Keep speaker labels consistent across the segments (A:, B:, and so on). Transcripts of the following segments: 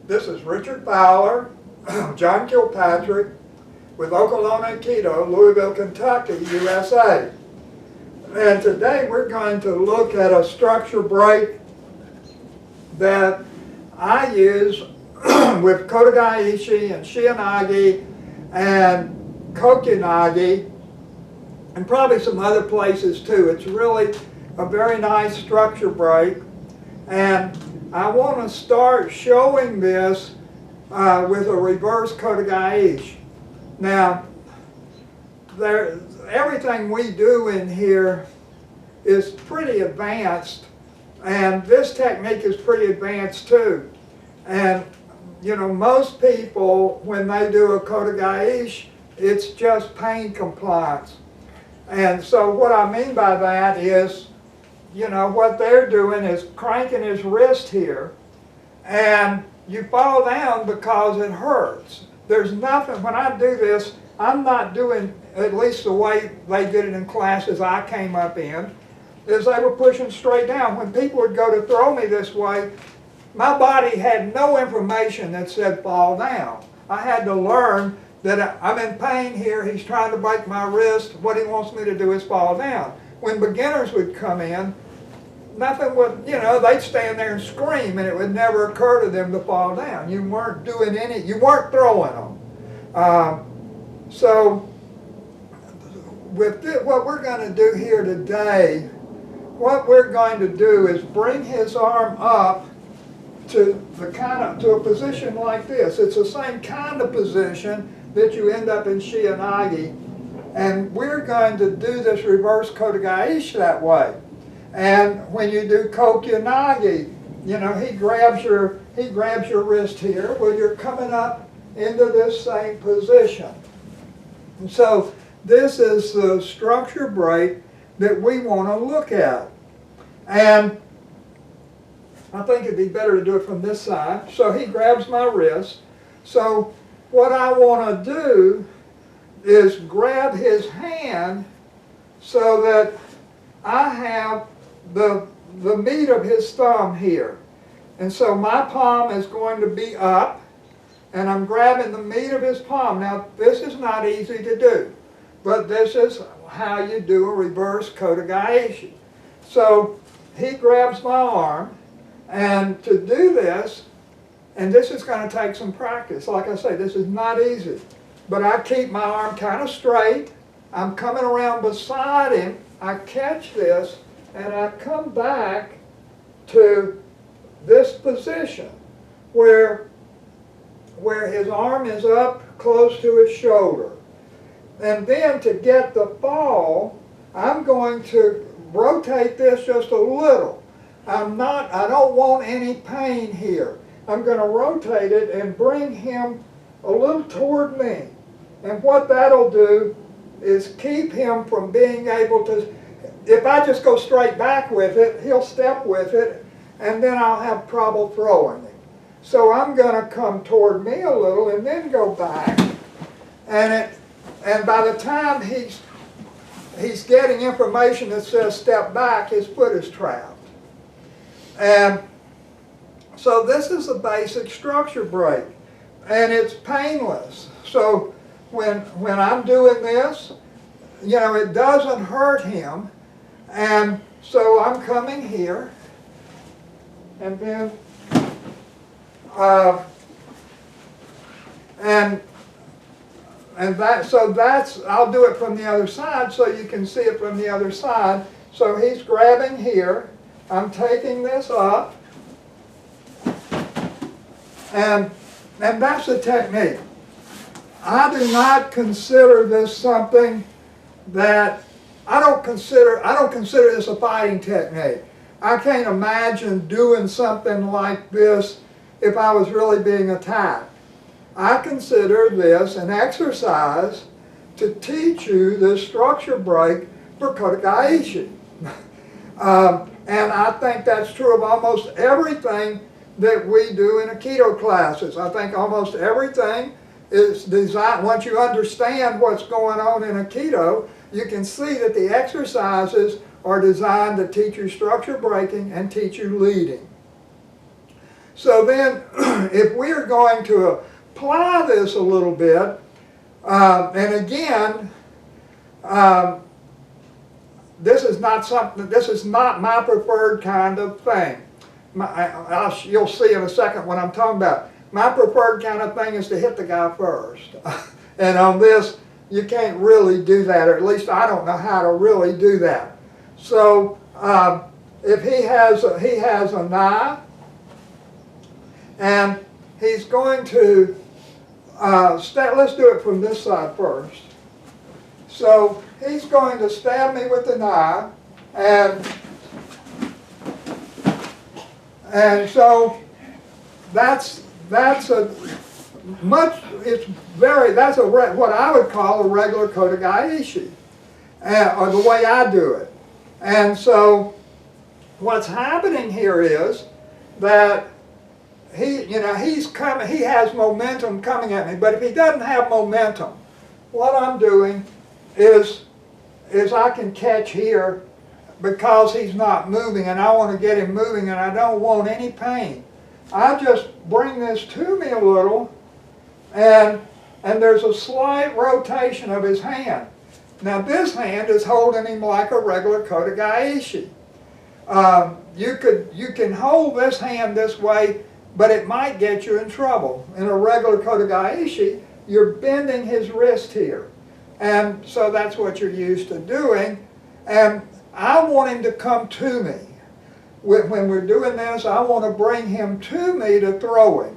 A: This is Richard Fowler, John Kilpatrick, with Okolona Aikido, Louisville, Kentucky, USA. And today we're going to look at a structure break that I use with Kote Gaeshi and Shiho Nage and Kokyu Nage, and probably some other places too. It's really a very nice structure break, and I want to start showing this with a reverse Kote Gaeshi. Now, everything we do in here is pretty advanced, and this technique is pretty advanced too. And you know, most people, when they do a Kote Gaeshi, it's just pain compliance. And so what I mean by that is, you know, what they're doing is cranking his wrist here, and you fall down because it hurts. There's nothing, when I do this, I'm not doing, at least the way they did it in classes I came up in, is they were pushing straight down. When people would go to throw me this way, my body had no information that said fall down. I had to learn that I'm in pain here, he's trying to break my wrist, what he wants me to do is fall down. When beginners would come in, nothing would, you know, they'd stand there and scream, and it would never occur to them to fall down. You weren't doing any, you weren't throwing them. So with what we're going to do here today, what we're going to do is bring his arm up to a position like this. It's the same kind of position that you end up in Shiho Nage, and we're going to do this reverse Kote Gaeshi that way. And when you do Kokyu Nage, you know, he grabs your wrist here. Well, you're coming up into this same position. And so this is the structure break that we want to look at. And I think it'd be better to do it from this side. So he grabs my wrist. So what I want to do is grab his hand so that I have the meat of his thumb here. And so my palm is going to be up, and I'm grabbing the meat of his palm. Now, this is not easy to do, but this is how you do a reverse Kote Gaeshi. So he grabs my arm, and to do this, and this is going to take some practice. Like I say, this is not easy. But I keep my arm kind of straight. I'm coming around beside him. I catch this, and I come back to this position where his arm is up close to his shoulder. And then to get the fall, I'm going to rotate this just a little. I don't want any pain here. I'm going to rotate it and bring him a little toward me. And what that'll do is keep him from being able to, if I just go straight back with it, he'll step with it, and then I'll have trouble throwing him. So I'm going to come toward me a little and then go back. And by the time he's getting information that says step back, his foot is trapped. And so this is the basic structure break, and it's painless. So when I'm doing this, you know, it doesn't hurt him, and so I'm coming here, and then I'll do it from the other side so you can see it from the other side. So he's grabbing here, I'm taking this up, and that's the technique. I do not consider this something that, I don't consider this a fighting technique. I can't imagine doing something like this if I was really being attacked. I consider this an exercise to teach you this structure break for Kote Gaeshi. And I think that's true of almost everything that we do in Aikido classes. I think almost everything is designed, once you understand what's going on in Aikido, you can see that the exercises are designed to teach you structure breaking and teach you leading. So then, if we're going to apply this a little bit, and again, this is not my preferred kind of thing. You'll see in a second what I'm talking about. My preferred kind of thing is to hit the guy first. And on this, you can't really do that, or at least I don't know how to really do that. So if he has a knife, and he's going to, let's do it from this side first. So he's going to stab me with the knife, and so that's what I would call a regular Kote Gaeshi, or the way I do it. And so what's happening here is that he has momentum coming at me, but if he doesn't have momentum, what I'm doing is I can catch here because he's not moving, and I want to get him moving, and I don't want any pain. I just bring this to me a little, and there's a slight rotation of his hand. Now this hand is holding him like a regular Kote Gaeshi. You can hold this hand this way, but it might get you in trouble. In a regular Kote Gaeshi, you're bending his wrist here. And so that's what you're used to doing. And I want him to come to me. When we're doing this, I want to bring him to me to throw him.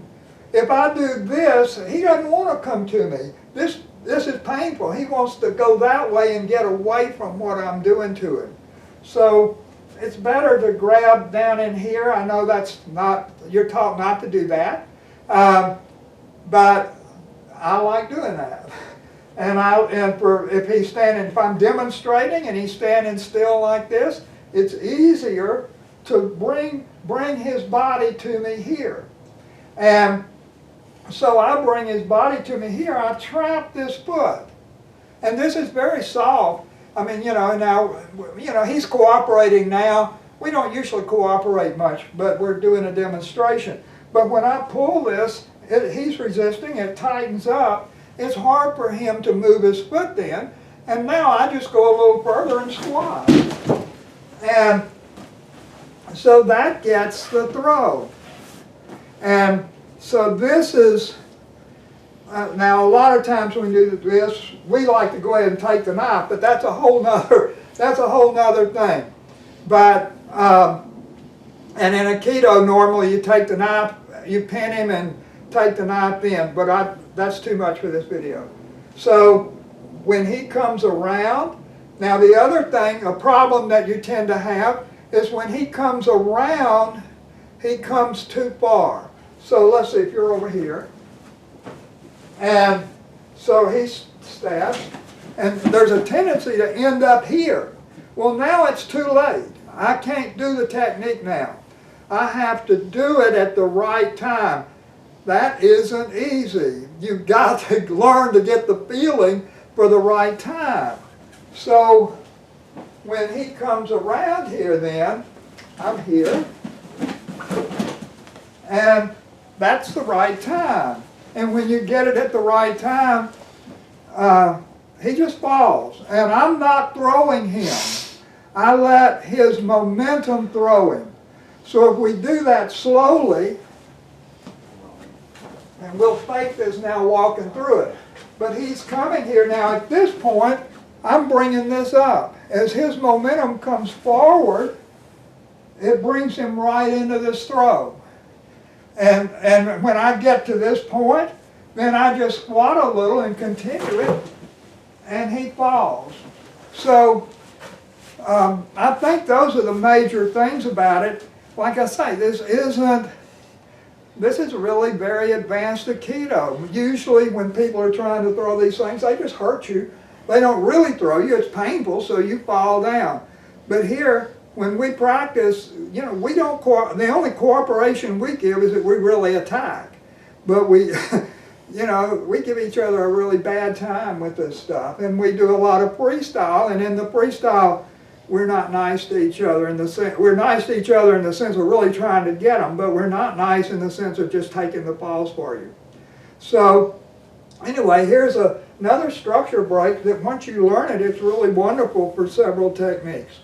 A: If I do this, he doesn't want to come to me. This is painful. He wants to go that way and get away from what I'm doing to him. So it's better to grab down in here. I know you're taught not to do that. But I like doing that. If I'm demonstrating and he's standing still like this, it's easier to bring his body to me here. And so I bring his body to me here, I trap this foot. And this is very soft. I mean, now, he's cooperating now. We don't usually cooperate much, but we're doing a demonstration. But when I pull this, he's resisting, it tightens up. It's hard for him to move his foot then. And now I just go a little further and squat. And so that gets the throw. And so this is, now a lot of times when we do this, we like to go ahead and take the knife, but that's a whole nother thing. But, and in Aikido, normally you take the knife, you pin him and take the knife in, but that's too much for this video. So when he comes around, now the other thing, a problem that you tend to have, is when he comes around, he comes too far. So let's see if you're over here. And so he stabs, and there's a tendency to end up here. Well, now it's too late. I can't do the technique now. I have to do it at the right time. That isn't easy. You've got to learn to get the feeling for the right time. So when he comes around here then, I'm here, and that's the right time. And when you get it at the right time, he just falls. And I'm not throwing him. I let his momentum throw him. So if we do that slowly, and we'll fake this now walking through it. But he's coming here now. At this point, I'm bringing this up. As his momentum comes forward, it brings him right into this throw. And when I get to this point, then I just squat a little and continue it, and he falls. So I think those are the major things about it. Like I say, this is really very advanced Aikido. Usually when people are trying to throw these things, they just hurt you. They don't really throw you. It's painful, so you fall down. But here, when we practice, we don't, the only cooperation we give is that we really attack. But we, we give each other a really bad time with this stuff. And we do a lot of freestyle, and in the freestyle, we're not nice to each other in the sense, we're nice to each other in the sense of really trying to get them, but we're not nice in the sense of just taking the paws for you. So anyway, here's another structure break that once you learn it, it's really wonderful for several techniques.